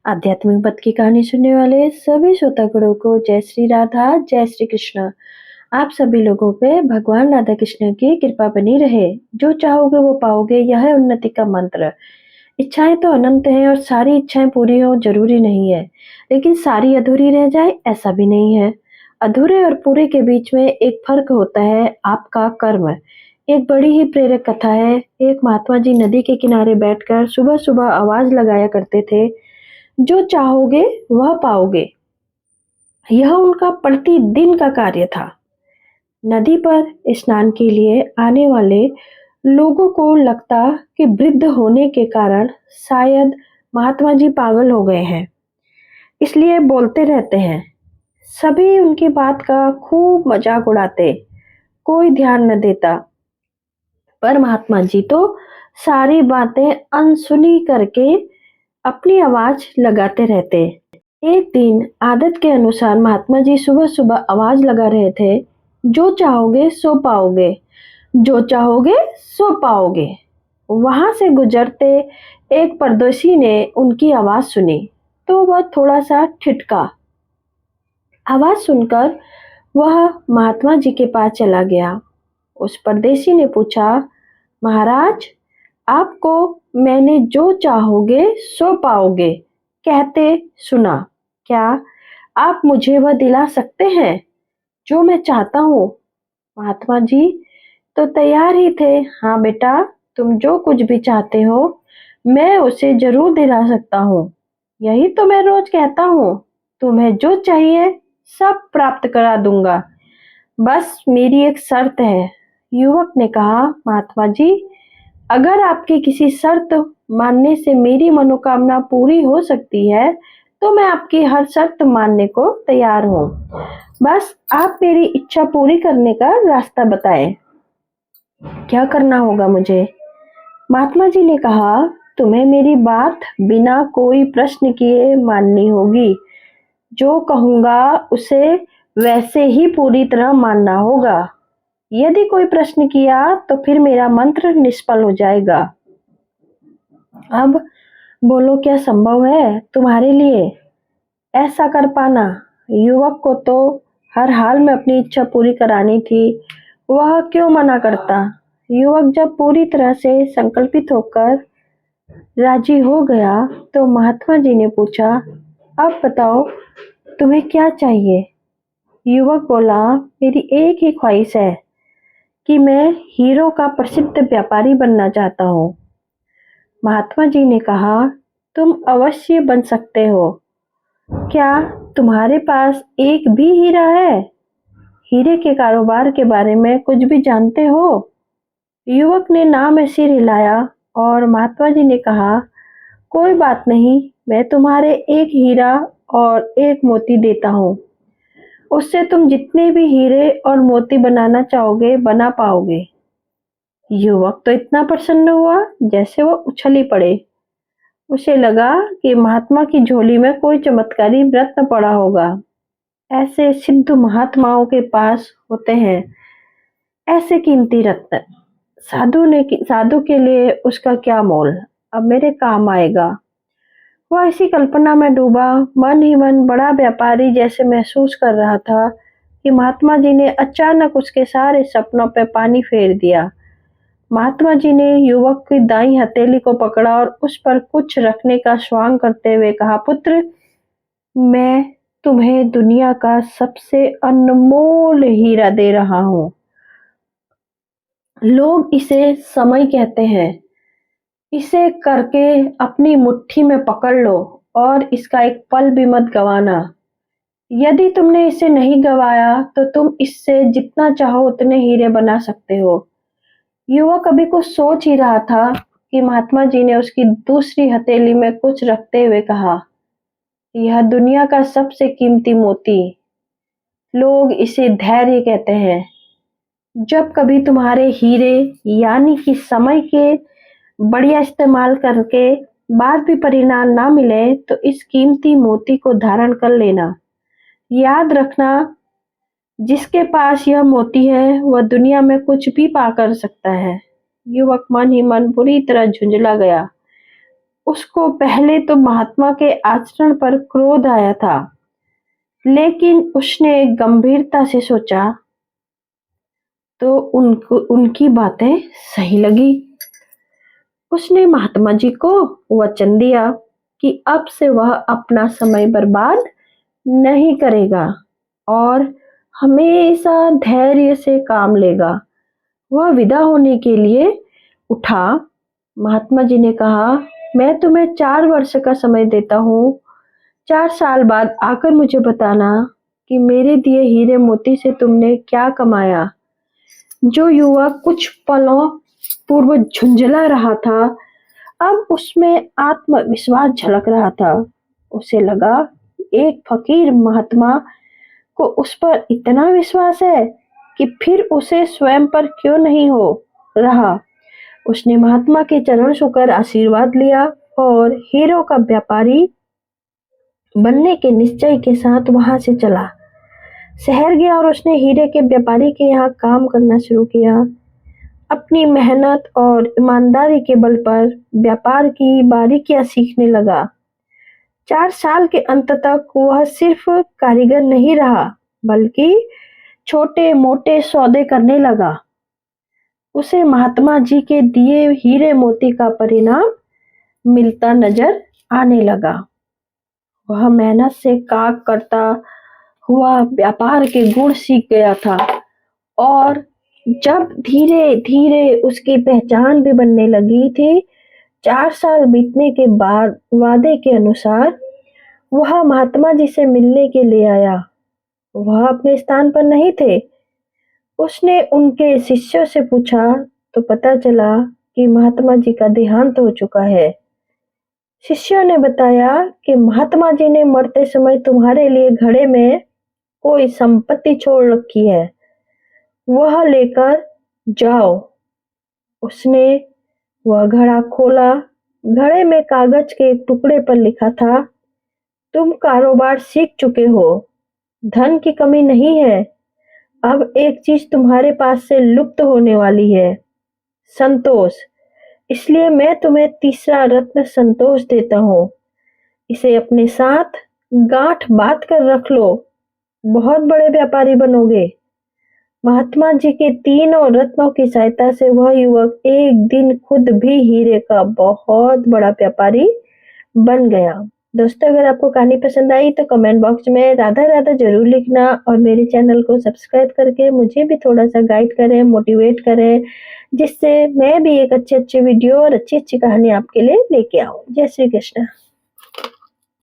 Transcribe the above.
आध्यात्मिक पथ की कहानी सुनने वाले सभी श्रोतागणों को जय श्री राधा, जय श्री कृष्ण। आप सभी लोगों पे भगवान राधा कृष्ण की कृपा बनी रहे। जो चाहोगे वो पाओगे, यह है उन्नति का मंत्र। इच्छाएं तो अनंत हैं और सारी इच्छाएं पूरी हो जरूरी नहीं है, लेकिन सारी अधूरी रह जाए ऐसा भी नहीं है। अधूरे और पूरे के बीच में एक फर्क होता है, आपका कर्म। एक बड़ी ही प्रेरक कथा है। एक महात्मा जी नदी के किनारे बैठकर सुबह सुबह आवाज लगाया करते थे, जो चाहोगे वह पाओगे। यह उनका प्रतिदिन का कार्य था। नदी पर स्नान के लिए आने वाले लोगों को लगता कि वृद्ध होने के कारण शायद महात्मा जी पागल हो गए हैं, इसलिए बोलते रहते हैं। सभी उनकी बात का खूब मजाक उड़ाते, कोई ध्यान न देता। पर महात्मा जी तो सारी बातें अनसुनी करके अपनी आवाज लगाते रहते। एक दिन आदत के अनुसार महात्मा जी सुबह सुबह आवाज लगा रहे थे, जो चाहोगे सो पाओगे, जो चाहोगे सो पाओगे। वहां से गुजरते एक परदेशी ने उनकी आवाज सुनी तो वह थोड़ा सा ठिठका। आवाज सुनकर वह महात्मा जी के पास चला गया। उस परदेशी ने पूछा, महाराज, आपको मैंने जो चाहोगे सो पाओगे कहते सुना। क्या आप मुझे वह दिला सकते हैं जो मैं चाहता हूँ? महात्मा जी तो तैयार ही थे। हाँ बेटा, तुम जो कुछ भी चाहते हो मैं उसे जरूर दिला सकता हूँ। यही तो मैं रोज कहता हूँ, तुम्हें जो चाहिए सब प्राप्त करा दूंगा। बस मेरी एक शर्त है। युवक ने कहा, महात्मा जी, अगर आपकी किसी शर्त मानने से मेरी मनोकामना पूरी हो सकती है तो मैं आपकी हर शर्त मानने को तैयार हूँ। बस आप मेरी इच्छा पूरी करने का रास्ता बताएं। क्या करना होगा मुझे? महात्मा जी ने कहा, तुम्हें मेरी बात बिना कोई प्रश्न किए माननी होगी। जो कहूंगा उसे वैसे ही पूरी तरह मानना होगा। यदि कोई प्रश्न किया तो फिर मेरा मंत्र निष्फल हो जाएगा। अब बोलो, क्या संभव है तुम्हारे लिए ऐसा कर पाना? युवक को तो हर हाल में अपनी इच्छा पूरी करानी थी, वह क्यों मना करता? युवक जब पूरी तरह से संकल्पित होकर राजी हो गया तो महात्मा जी ने पूछा, अब बताओ तुम्हें क्या चाहिए? युवक बोला, मेरी एक ही ख्वाहिश है कि मैं हीरो का प्रसिद्ध व्यापारी बनना चाहता हूँ। महात्मा जी ने कहा, तुम अवश्य बन सकते हो। क्या तुम्हारे पास एक भी हीरा है? हीरे के कारोबार के बारे में कुछ भी जानते हो? युवक ने ना में सिर हिलाया और महात्मा जी ने कहा, कोई बात नहीं, मैं तुम्हारे एक हीरा और एक मोती देता हूँ। उससे तुम जितने भी हीरे और मोती बनाना चाहोगे बना पाओगे। युवक तो इतना प्रसन्न हुआ जैसे वो उछल ही पड़े। उसे लगा कि महात्मा की झोली में कोई चमत्कारी रत्न पड़ा होगा। ऐसे सिद्ध महात्माओं के पास होते हैं ऐसे कीमती रत्न। साधु के लिए उसका क्या मोल, अब मेरे काम आएगा। वह इसी कल्पना में डूबा, मन ही मन बड़ा व्यापारी जैसे महसूस कर रहा था कि महात्मा जी ने अचानक उसके सारे सपनों पर पानी फेर दिया। महात्मा जी ने युवक की दाईं हथेली को पकड़ा और उस पर कुछ रखने का स्वांग करते हुए कहा, पुत्र, मैं तुम्हें दुनिया का सबसे अनमोल हीरा दे रहा हूँ। लोग इसे समय कहते हैं। इसे करके अपनी मुट्ठी में पकड़ लो और इसका एक पल भी मत गंवाना। यदि तुमने इसे नहीं गंवाया तो तुम इससे जितना चाहो उतने हीरे बना सकते हो। युवक अभी कुछ सोच ही रहा था कि महात्मा जी ने उसकी दूसरी हथेली में कुछ रखते हुए कहा, यह दुनिया का सबसे कीमती मोती, लोग इसे धैर्य कहते हैं। जब कभी तुम्हारे हीरे यानी कि समय के बढ़िया इस्तेमाल करके बाद भी परिणाम ना मिले तो इस कीमती मोती को धारण कर लेना। याद रखना, जिसके पास यह मोती है वह दुनिया में कुछ भी पा कर सकता है। युवक मन ही मन बुरी तरह झुंझला गया। उसको पहले तो महात्मा के आचरण पर क्रोध आया था, लेकिन उसने गंभीरता से सोचा तो उनकी बातें सही लगी। उसने महात्मा जी को वचन दिया कि अब से वह अपना समय बर्बाद नहीं करेगा और हमेशा धैर्य से काम लेगा। वह विदा होने के लिए उठा। महात्मा जी ने कहा, मैं तुम्हें 4 वर्ष का समय देता हूँ। 4 साल बाद आकर मुझे बताना कि मेरे दिए हीरे मोती से तुमने क्या कमाया। जो युवक कुछ पलों पूर्व झुंझला रहा था, अब उसमें आत्मविश्वास झलक रहा था। उसे लगा एक फकीर महात्मा को उस पर इतना विश्वास है कि फिर उसे स्वयं पर क्यों नहीं हो रहा। उसने महात्मा के चरण छूकर आशीर्वाद लिया और हीरो का व्यापारी बनने के निश्चय के साथ वहां से चला। शहर गया और उसने हीरे के व्यापारी के यहाँ काम करना शुरू किया। अपनी मेहनत और ईमानदारी के बल पर व्यापार की बारीकियां सीखने लगा। 4 साल के अंत तक वह सिर्फ कारीगर नहीं रहा, बल्कि छोटे मोटे सौदे करने लगा। उसे महात्मा जी के दिए हीरे मोती का परिणाम मिलता नजर आने लगा। वह मेहनत से काम करता हुआ व्यापार के गुण सीख गया था और जब धीरे धीरे उसकी पहचान भी बनने लगी थी, 4 साल बीतने के बाद वादे के अनुसार वह महात्मा जी से मिलने के लिए आया। वह अपने स्थान पर नहीं थे। उसने उनके शिष्यों से पूछा तो पता चला कि महात्मा जी का देहांत हो चुका है। शिष्यों ने बताया कि महात्मा जी ने मरते समय तुम्हारे लिए घड़े में कोई संपत्ति छोड़ रखी है, वह लेकर जाओ। उसने वह घड़ा खोला। घड़े में कागज के एक टुकड़े पर लिखा था, तुम कारोबार सीख चुके हो, धन की कमी नहीं है। अब एक चीज तुम्हारे पास से लुप्त होने वाली है, संतोष। इसलिए मैं तुम्हें तीसरा रत्न संतोष देता हूँ। इसे अपने साथ गांठ बांध कर रख लो, बहुत बड़े व्यापारी बनोगे। महात्मा जी के तीनों रत्नों की सहायता से वह युवक एक दिन खुद भी हीरे का बहुत बड़ा व्यापारी बन गया। दोस्तों, अगर आपको कहानी पसंद आई तो कमेंट बॉक्स में राधा राधा जरूर लिखना और मेरे चैनल को सब्सक्राइब करके मुझे भी थोड़ा सा गाइड करें, मोटिवेट करें, जिससे मैं भी एक अच्छी अच्छी वीडियो और अच्छी अच्छी कहानी आपके लिए लेके आऊं। जय श्री कृष्ण।